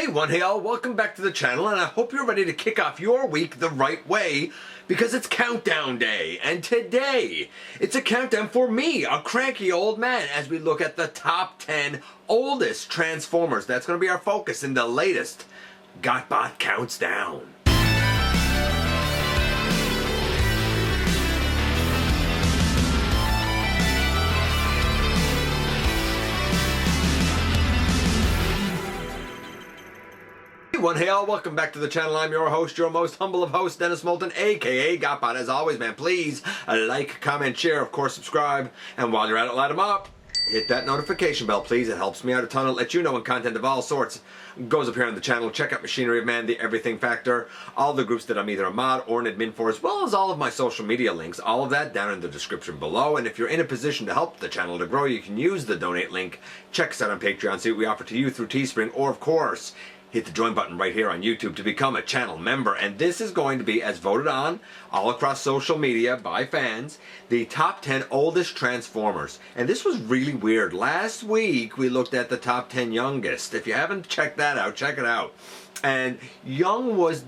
everyone, hey all, welcome back to the channel, and I hope you're ready to kick off your week the right way, because it's countdown day, and today, it's a countdown for me, a cranky old man, as we look at the top 10 oldest Transformers. That's going to be our focus in the latest GotBot Counts Down. Hey all, welcome back to the channel. I'm your host, your most humble of hosts, Dennis Moulton, aka GotBot. As always, man, please like, comment, share, of course, subscribe, and while you're at it, light them up. Hit that notification bell, please. It helps me out a ton. It'll let you know when content of all sorts goes up here on the channel. Check out Machinery of Man, The Everything Factor, all the groups that I'm either a mod or an admin for, as well as all of my social media links. All of that down in the description below. And if you're in a position to help the channel to grow, you can use the donate link. Check us out on Patreon, see what we offer to you through Teespring, or of course, hit the join button right here on YouTube to become a channel member. And this is going to be, as voted on all across social media by fans, the top 10 oldest Transformers. And this was really weird. Last week we looked at the top 10 youngest. If you haven't checked that out, check it out. And young was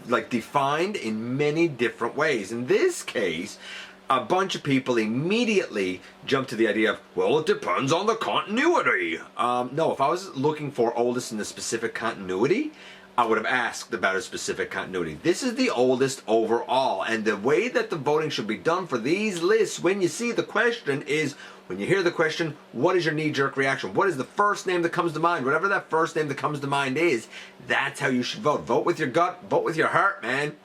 like defined in many different ways. In this case, a bunch of people immediately jumped to the idea of, well, it depends on the continuity. No, if I was looking for oldest in the specific continuity, I would have asked about a specific continuity. This is the oldest overall, and the way that the voting should be done for these lists, when you see the question, is when you hear the question, what is your knee-jerk reaction? What is the first name that comes to mind? Whatever that first name that comes to mind is, that's how you should vote. Vote with your gut, vote with your heart, man.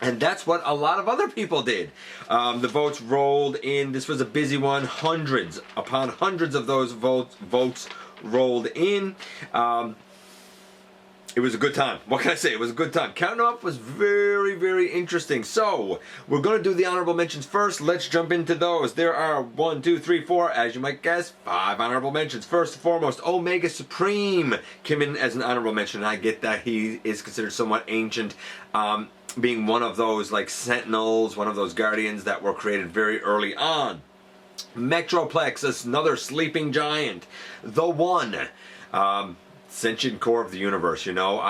And that's what a lot of other people did. The votes rolled in. This was a busy one. Hundreds upon hundreds of those votes rolled in. It was a good time. What can I say? It was a good time. Counting them up was very, very interesting. So, we're going to do the honorable mentions first. Let's jump into those. There are 1, 2, 3, 4, as you might guess, 5 honorable mentions. First and foremost, Omega Supreme came in as an honorable mention. And I get that he is considered somewhat ancient. Being one of those like Sentinels, one of those Guardians that were created very early on. Metroplex, another sleeping giant. The One, sentient core of the universe, you know,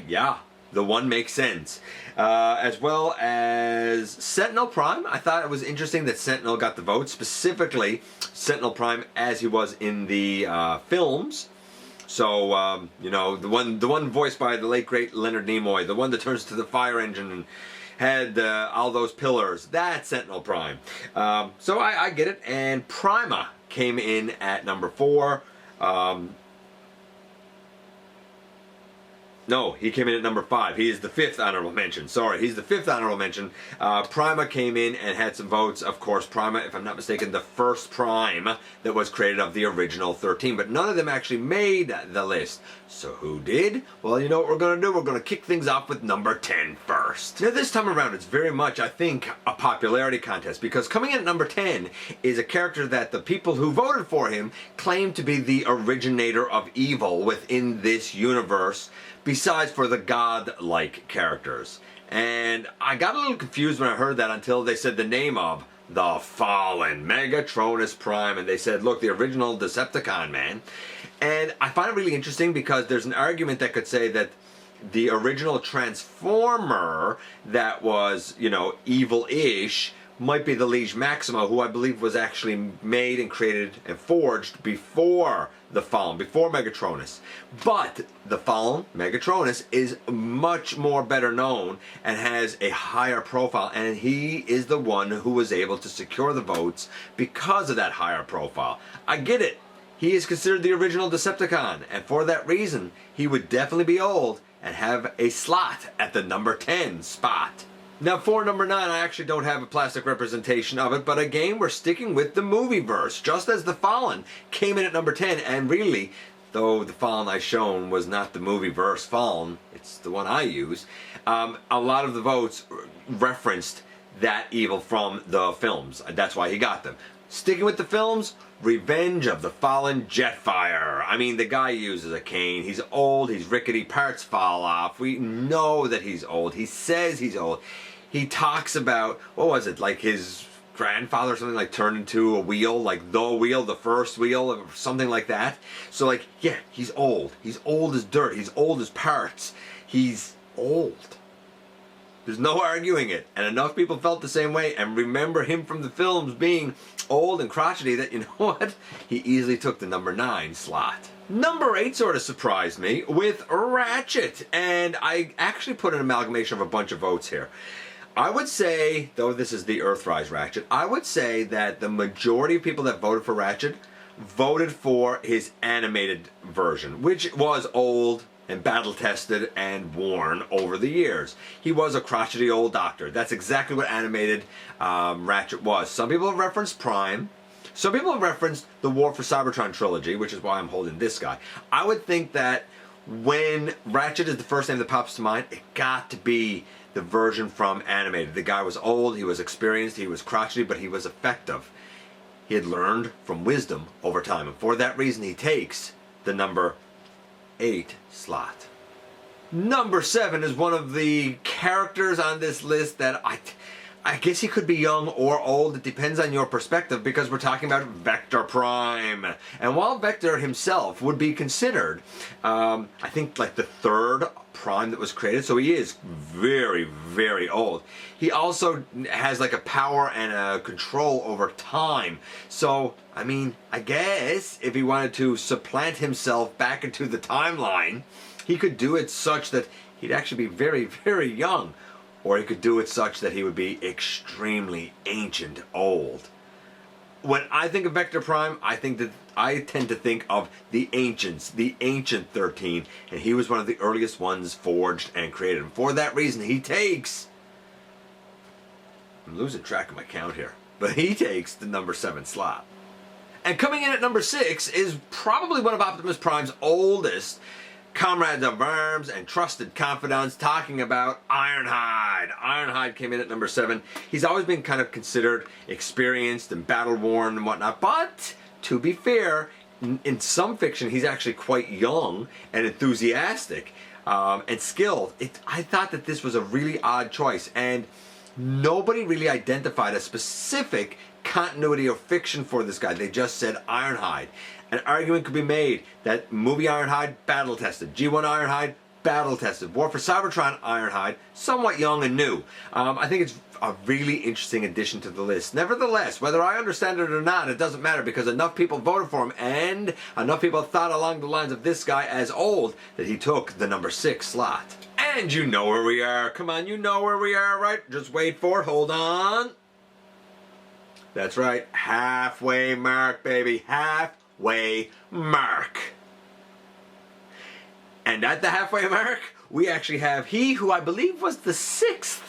yeah, The One makes sense. As well as Sentinel Prime. I thought it was interesting that Sentinel got the vote, specifically Sentinel Prime as he was in the films. So, you know, the one voiced by the late great Leonard Nimoy, the one that turns to the fire engine and had all those pillars, that's Sentinel Prime. So I get it. And Prima came in at number 4. No, he came in at number 5. He is the 5th honorable mention. Sorry, he's the 5th honorable mention. Prima came in and had some votes. Of course, Prima, if I'm not mistaken, the first Prime that was created of the original 13. But none of them actually made the list. So who did? Well, you know what we're going to do? We're going to kick things off with number 10 first. Now, this time around, it's very much, I think, a popularity contest. Because coming in at number 10 is a character that the people who voted for him claim to be the originator of evil within this universe, besides for the god-like characters. And I got a little confused when I heard that until they said the name of the Fallen Megatronus Prime, and they said, look, the original Decepticon, man. And I find it really interesting because there's an argument that could say that the original Transformer that was, you know, evil-ish might be the Liege Maxima, who I believe was actually made and created and forged before the Fallen, before Megatronus. But the Fallen, Megatronus, is much more better known and has a higher profile, and he is the one who was able to secure the votes because of that higher profile. I get it. He is considered the original Decepticon, and for that reason, he would definitely be old and have a slot at the number 10 spot. Now for number 9, I actually don't have a plastic representation of it, but again, we're sticking with the movieverse, just as The Fallen came in at number 10, and really, though the Fallen I shown was not the movieverse Fallen, it's the one I use, a lot of the votes referenced that evil from the films. That's why he got them. Sticking with the films, Revenge of the Fallen Jetfire. I mean, the guy uses a cane. He's old, he's rickety, parts fall off. We know that he's old. He says he's old. He talks about, what was it, like his grandfather or something, like turned into a wheel, like the wheel, the first wheel, or something like that. So like, yeah, he's old. He's old as dirt. He's old as parts. He's old. There's no arguing it. And enough people felt the same way and remember him from the films being old and crotchety that, you know what? He easily took the number 9 slot. Number 8 sort of surprised me with Ratchet. And I actually put an amalgamation of a bunch of votes here. I would say, though this is the Earthrise Ratchet, I would say that the majority of people that voted for Ratchet voted for his animated version, which was old and battle-tested and worn over the years. He was a crotchety old doctor. That's exactly what animated Ratchet was. Some people have referenced Prime. Some people have referenced the War for Cybertron trilogy, which is why I'm holding this guy. I would think that when Ratchet is the first name that pops to mind, it got to be the version from animated. The guy was old, he was experienced, he was crotchety, but he was effective. He had learned from wisdom over time, and for that reason he takes the number 8 slot. Number 7 is one of the characters on this list that I guess he could be young or old. It depends on your perspective, because we're talking about Vector Prime. And while Vector himself would be considered, I think like the 3rd Prime that was created, so he is very, very old. He also has like a power and a control over time. So, I mean, I guess if he wanted to supplant himself back into the timeline, he could do it such that he'd actually be very, very young. Or he could do it such that he would be extremely ancient old. When I think of Vector Prime, I tend to think of the Ancients, the Ancient 13, and he was one of the earliest ones forged and created. And for that reason, he takes... I'm losing track of my count here. But he takes the number 7 slot. And coming in at number 6 is probably one of Optimus Prime's oldest comrades of arms and trusted confidants, talking about Ironhide. Ironhide came in at number 7. He's always been kind of considered experienced and battle-worn and whatnot, but to be fair, in some fiction he's actually quite young and enthusiastic and skilled. I thought that this was a really odd choice, and nobody really identified a specific continuity or fiction for this guy. They just said Ironhide. An argument could be made that movie Ironhide, battle-tested. G1 Ironhide, battle-tested. War for Cybertron Ironhide, somewhat young and new. I think it's a really interesting addition to the list. Nevertheless, whether I understand it or not, it doesn't matter, because enough people voted for him and enough people thought along the lines of this guy as old that he took the number 6 slot. And you know where we are. Come on, you know where we are, right? Just wait for it. Hold on. That's right. Halfway mark, baby. Halfway mark. And at the halfway mark, we actually have he who I believe was the 6th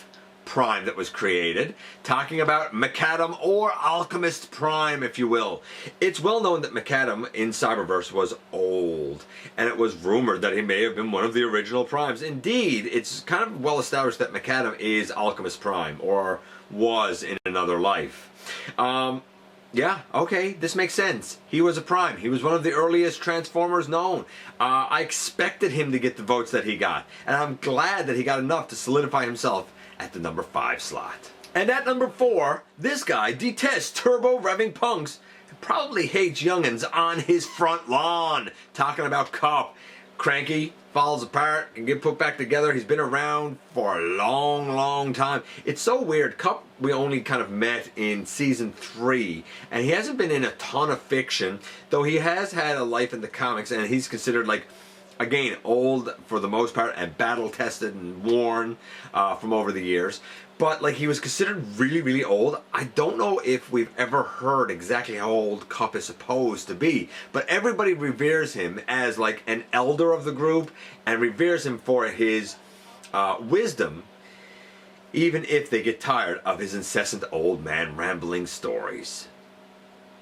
Prime that was created, talking about Macadam, or Alchemist Prime, if you will. It's well known that Macadam in Cyberverse was old, and it was rumored that he may have been one of the original Primes. Indeed, it's kind of well established that Macadam is Alchemist Prime, or was in another life. Yeah, okay, this makes sense. He was a Prime. He was one of the earliest Transformers known. I expected him to get the votes that he got, and I'm glad that he got enough to solidify himself at the number 5 slot. And at number 4, this guy detests turbo-revving punks and probably hates youngins on his front lawn. Talking about Cup. Cranky, falls apart, and get put back together. He's been around for a long, long time. It's so weird. Cup we only kind of met in season 3, and he hasn't been in a ton of fiction, though he has had a life in the comics, and he's considered, like, again, old for the most part and battle-tested and worn from over the years. But, like, he was considered really, really old. I don't know if we've ever heard exactly how old Cup is supposed to be, but everybody reveres him as, like, an elder of the group and reveres him for his wisdom, even if they get tired of his incessant old man rambling stories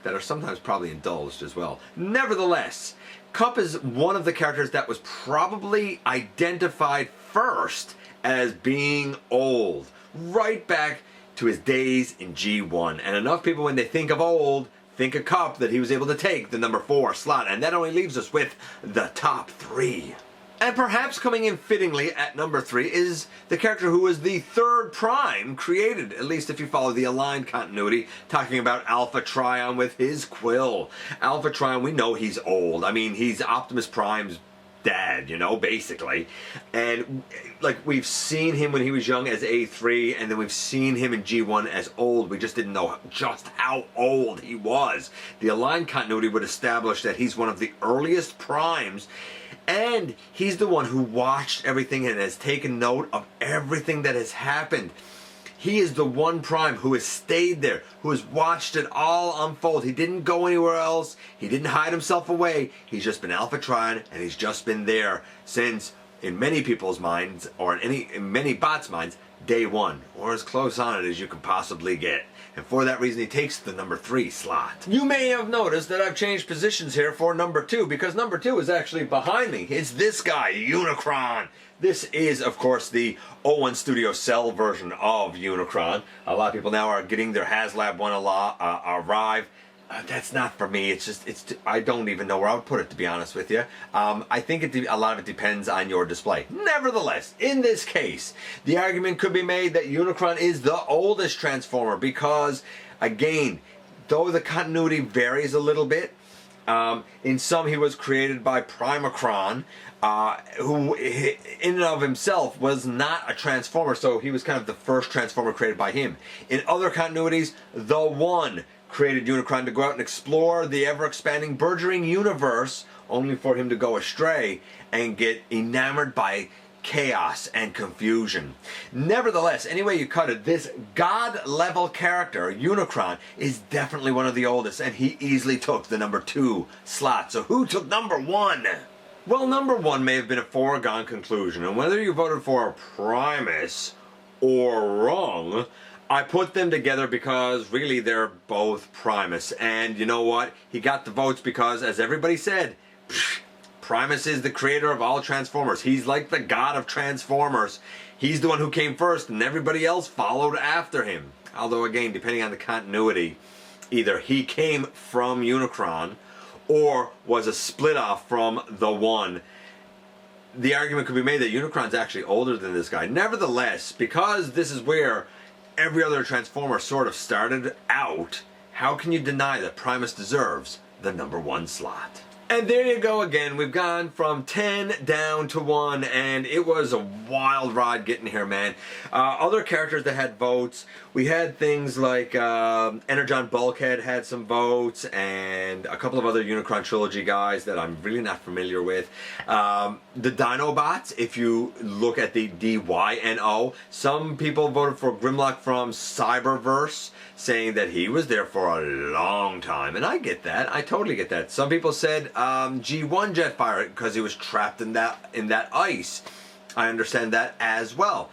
that are sometimes probably indulged as well. Nevertheless, Cup is one of the characters that was probably identified first as being old, right back to his days in G1. And enough people, when they think of old, think of Cup, that he was able to take the number 4 slot. And that only leaves us with the top 3. And perhaps coming in fittingly at number 3 is the character who was the third Prime created, at least if you follow the aligned continuity, talking about Alpha Trion with his quill. Alpha Trion, we know he's old. I mean, he's Optimus Prime's dad, you know, basically. And like, we've seen him when he was young as A3, and then we've seen him in G1 as old. We just didn't know just how old he was. The aligned continuity would establish that he's one of the earliest Primes, and he's the one who watched everything and has taken note of everything that has happened. He is the one Prime who has stayed there, who has watched it all unfold. He didn't go anywhere else. He didn't hide himself away. He's just been Alpha Trion, and he's just been there since, in many people's minds, or in many bots' minds, day 1, or as close on it as you can possibly get. And for that reason, he takes the number 3 slot. You may have noticed that I've changed positions here for number 2, because number 2 is actually behind me. It's this guy, Unicron. This is, of course, the O1 Studio Cell version of Unicron. A lot of people now are getting their HasLab one arrive. That's not for me. I don't even know where I would put it, to be honest with you. I think a lot of it depends on your display. Nevertheless, in this case, the argument could be made that Unicron is the oldest Transformer because, again, though the continuity varies a little bit, in some he was created by Primacron, who in and of himself was not a Transformer, so he was kind of the first Transformer created by him. In other continuities, the One created Unicron to go out and explore the ever-expanding, burgeoning universe, only for him to go astray and get enamored by chaos and confusion. Nevertheless, any way you cut it, this god-level character, Unicron, is definitely one of the oldest, and he easily took the number 2 slot. So who took number 1? Well, number 1 may have been a foregone conclusion, and whether you voted for Primus or wrong, I put them together because really they're both Primus. And you know what? He got the votes because, as everybody said, Primus is the creator of all Transformers. He's like the god of Transformers. He's the one who came first, and everybody else followed after him. Although, again, depending on the continuity, either he came from Unicron or was a split off from the One. The argument could be made that Unicron's actually older than this guy. Nevertheless, because this is where every other Transformer sort of started out, how can you deny that Primus deserves the number 1 slot? And there you go again. We've gone from 10 down to 1, and it was a wild ride getting here, man. Other characters that had votes, we had things like Energon Bulkhead had some votes, and a couple of other Unicron Trilogy guys that I'm really not familiar with. The Dinobots, if you look at the DYNO, some people voted for Grimlock from Cyberverse, saying that he was there for a long time, and I get that. I totally get that. Some people said G1 Jetfire because he was trapped in that ice. I understand that as well.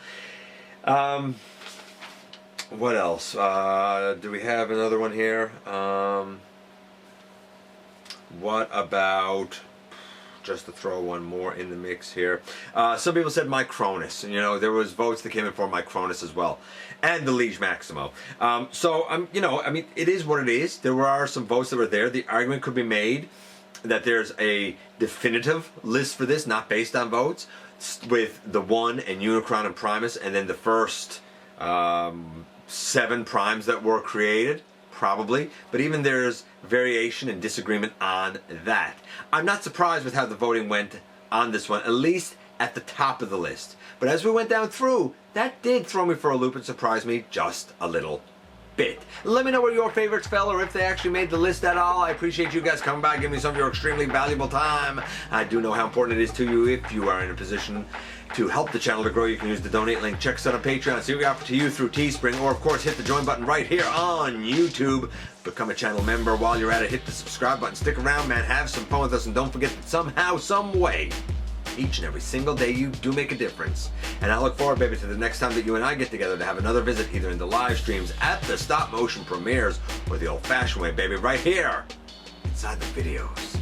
What else? Do we have another one here? What about, just to throw one more in the mix here, some people said Micronus, and you know, there was votes that came in for Micronus as well, and the Liege Maximo. You know, I mean, it is what it is. There are some votes that were there. The argument could be made that there's a definitive list for this, not based on votes, with the One and Unicron and Primus, and then the first 7 Primes that were created, probably. But even there's variation and disagreement on that. I'm not surprised with how the voting went on this one, at least at the top of the list. But as we went down through, that did throw me for a loop and surprise me just a little bit. Let me know where your favorites fell, or if they actually made the list at all. I appreciate you guys coming by, giving me some of your extremely valuable time. I do know how important it is to you. If you are in a position to help the channel to grow, you can use the donate link. Check us out on Patreon. See what we offer to you through Teespring, or of course hit the join button right here on YouTube. Become a channel member. While you're at it, hit the subscribe button. Stick around, man. Have some fun with us, and don't forget that somehow, some way, each and every single day you do make a difference. And I look forward, baby, to the next time that you and I get together to have another visit, either in the live streams, at the stop motion premieres, or the old-fashioned way, baby, right here inside the videos.